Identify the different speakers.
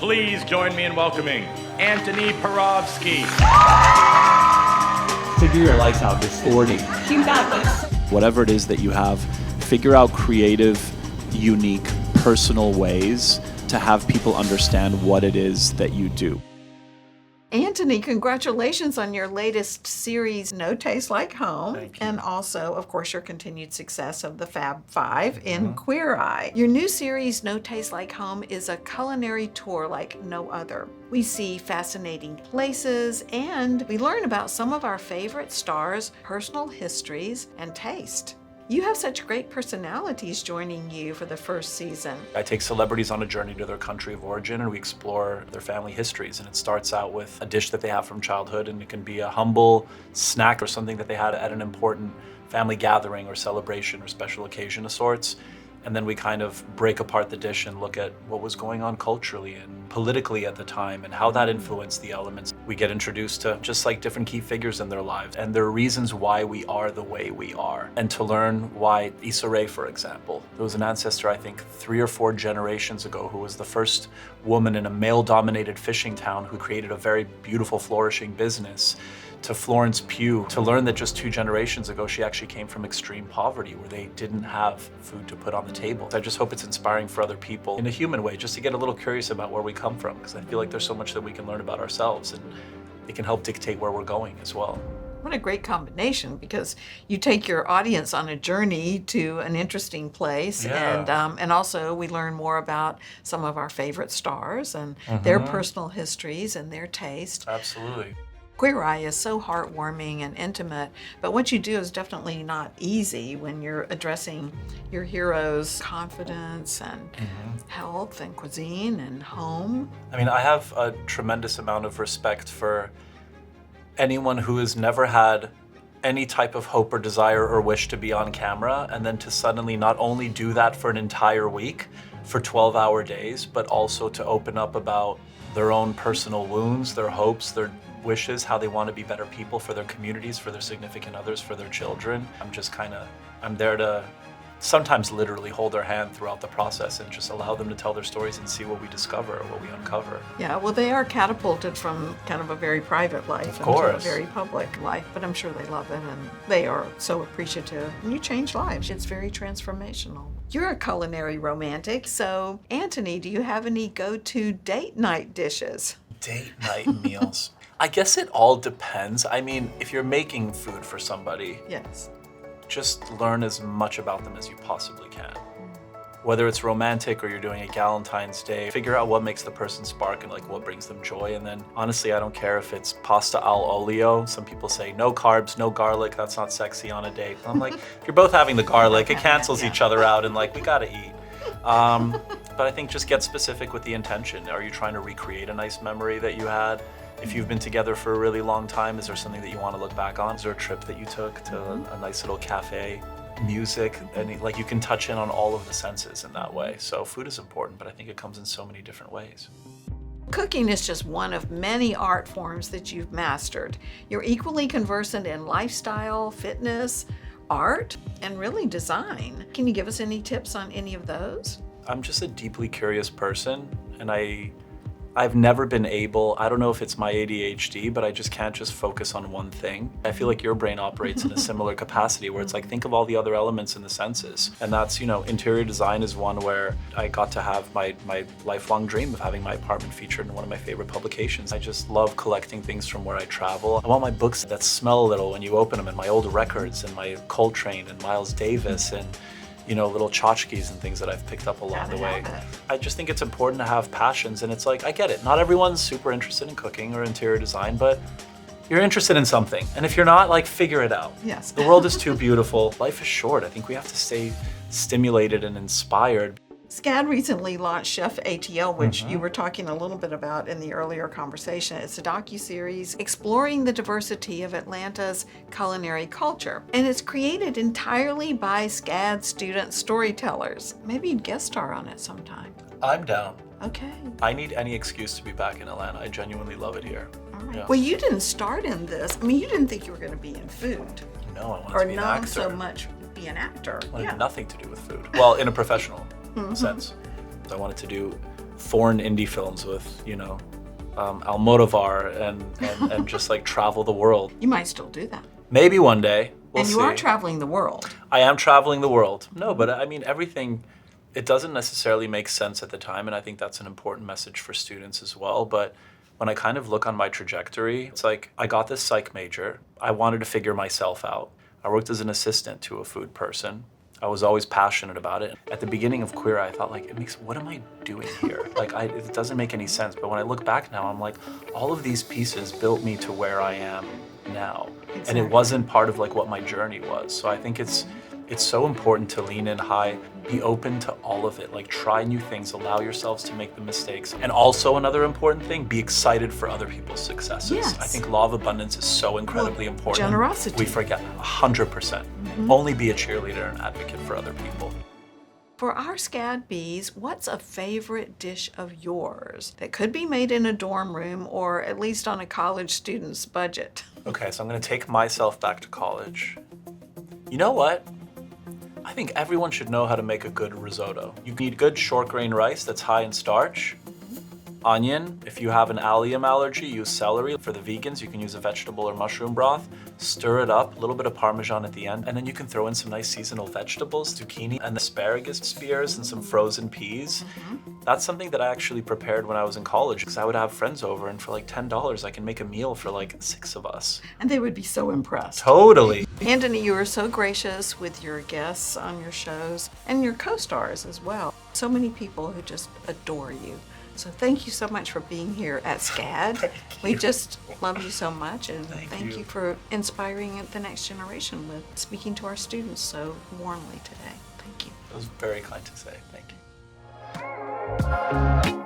Speaker 1: Please join me in welcoming Antoni Porowski.
Speaker 2: Figure your life out before 40.
Speaker 3: You got this.
Speaker 4: Whatever it is that you have, figure out creative, unique, personal ways to have people understand what it is that you do.
Speaker 5: Antoni, congratulations on your latest series, No Taste Like Home.
Speaker 4: Thank you.
Speaker 5: And also, of course, your continued success of the Fab Five in Queer Eye. Your new series, No Taste Like Home, is a culinary tour like no other. We see fascinating places and we learn about some of our favorite stars' personal histories and taste. You have such great personalities joining you for the first season.
Speaker 4: I take celebrities on a journey to their country of origin and we explore their family histories. And it starts out with a dish that they have from childhood, and it can be a humble snack or something that they had at an important family gathering or celebration or special occasion of sorts. And then we kind of break apart the dish and look at what was going on culturally and politically at the time and how that influenced the elements. We get introduced to just like different key figures in their lives and there are reasons why we are the way we are. And to learn why Issa Rae, for example, there was an ancestor, I think 3 or 4 generations ago, who was the first woman in a male-dominated fishing town who created a very beautiful, flourishing business, to Florence Pugh, to learn that just 2 generations ago, she actually came from extreme poverty where they didn't have food to put on the table. I just hope it's inspiring for other people in a human way, just to get a little curious about where we come from, because I feel like there's so much that we can learn about ourselves and it can help dictate where we're going as well.
Speaker 5: What a great combination, because you take your audience on a journey to an interesting place, and also we learn more about some of our favorite stars and their personal histories and their taste.
Speaker 4: Absolutely.
Speaker 5: Queer Eye is so heartwarming and intimate, but what you do is definitely not easy when you're addressing your heroes' confidence and health and cuisine and home.
Speaker 4: I mean, I have a tremendous amount of respect for anyone who has never had any type of hope or desire or wish to be on camera, and then to suddenly not only do that for an entire week, for 12-hour days, but also to open up about their own personal wounds, their hopes, their wishes, how they want to be better people for their communities, for their significant others, for their children. I'm there to sometimes literally hold their hand throughout the process and just allow them to tell their stories and see what we discover or what we uncover.
Speaker 5: Yeah, well, they are catapulted from kind of a very private life into a very public life, but I'm sure they love it and they are so appreciative. And you change lives. It's very transformational. You're a culinary romantic, so Antoni, do you have any go-to date night dishes?
Speaker 4: Date night meals. I guess it all depends. I mean, if you're making food for somebody,
Speaker 5: Yes.
Speaker 4: just learn as much about them as you possibly can. Whether it's romantic or you're doing a Galentine's Day, figure out what makes the person spark and like what brings them joy. And then honestly, I don't care if it's pasta al olio. Some people say no carbs, no garlic, that's not sexy on a date. I'm like, if you're both having the garlic, it cancels each other out and like, we gotta eat. But I think just get specific with the intention. Are you trying to recreate a nice memory that you had? If you've been together for a really long time, is there something that you want to look back on? Is there a trip that you took to a nice little cafe? Music, and like you can touch in on all of the senses in that way. So food is important, but I think it comes in so many different ways.
Speaker 5: Cooking is just one of many art forms that you've mastered. You're equally conversant in lifestyle, fitness, art, and really design. Can you give us any tips on any of those?
Speaker 4: I'm just a deeply curious person, and I've never been able, I don't know if it's my ADHD, but I just can't just focus on one thing. I feel like your brain operates in a similar capacity where it's like, think of all the other elements in the senses. And that's, interior design is one where I got to have my lifelong dream of having my apartment featured in one of my favorite publications. I just love collecting things from where I travel. I want my books that smell a little when you open them, and my old records and my Coltrane and Miles Davis and little tchotchkes and things that I've picked up along the way. I just think it's important to have passions, and it's like, I get it. Not everyone's super interested in cooking or interior design, but you're interested in something. And if you're not, like, figure it out.
Speaker 5: Yes.
Speaker 4: The world is too beautiful. Life is short. I think we have to stay stimulated and inspired.
Speaker 5: SCAD recently launched Chef ATL, which you were talking a little bit about in the earlier conversation. It's a docuseries exploring the diversity of Atlanta's culinary culture. And it's created entirely by SCAD student storytellers. Maybe you'd guest star on it sometime.
Speaker 4: I'm down.
Speaker 5: Okay.
Speaker 4: I need any excuse to be back in Atlanta. I genuinely love it here.
Speaker 5: All right.
Speaker 4: Yeah.
Speaker 5: Well, you didn't start in this. I mean, you didn't think you were going to be in food.
Speaker 4: No, I wanted
Speaker 5: Or
Speaker 4: to be an
Speaker 5: not
Speaker 4: actor.
Speaker 5: so much be an actor.
Speaker 4: I wanted nothing to do with food. Well, in a professional sense. I wanted to do foreign indie films with, you know, Almodovar and just like travel the world.
Speaker 5: You might still do that.
Speaker 4: Maybe one day. We'll
Speaker 5: and you
Speaker 4: see.
Speaker 5: are traveling the world.
Speaker 4: I am traveling the world. No, but I mean, everything, it doesn't necessarily make sense at the time, and I think that's an important message for students as well. But when I kind of look on my trajectory, it's like I got this psych major. I wanted to figure myself out. I worked as an assistant to a food person. I was always passionate about it. At the beginning of Queer Eye, I thought, like, what am I doing here? Like, it doesn't make any sense. But when I look back now, I'm like, all of these pieces built me to where I am now.
Speaker 5: Exactly.
Speaker 4: And it wasn't part of like what my journey was. So I think it's so important to lean in high, be open to all of it, like try new things, allow yourselves to make the mistakes. And also another important thing, be excited for other people's successes.
Speaker 5: Yes.
Speaker 4: I think law of abundance is so incredibly important.
Speaker 5: Generosity.
Speaker 4: We forget 100%. Only be a cheerleader and advocate for other people.
Speaker 5: For our SCAD Bees, what's a favorite dish of yours that could be made in a dorm room or at least on a college student's budget?
Speaker 4: Okay, so I'm gonna take myself back to college. You know what? I think everyone should know how to make a good risotto. You need good short grain rice that's high in starch, onion. If you have an allium allergy, use celery. For the vegans, you can use a vegetable or mushroom broth. Stir it up, a little bit of Parmesan at the end, and then you can throw in some nice seasonal vegetables, zucchini and asparagus spears and some frozen peas. That's something that I actually prepared when I was in college because I would have friends over and for like $10, I can make a meal for like 6 of us.
Speaker 5: And they would be so impressed.
Speaker 4: Totally.
Speaker 5: Antoni, you are so gracious with your guests on your shows and your co-stars as well. So many people who just adore you. So thank you so much for being here at SCAD. We just love you so much, and thank you for inspiring the next generation with speaking to our students so warmly today. Thank you.
Speaker 4: It was very kind to say. Thank you.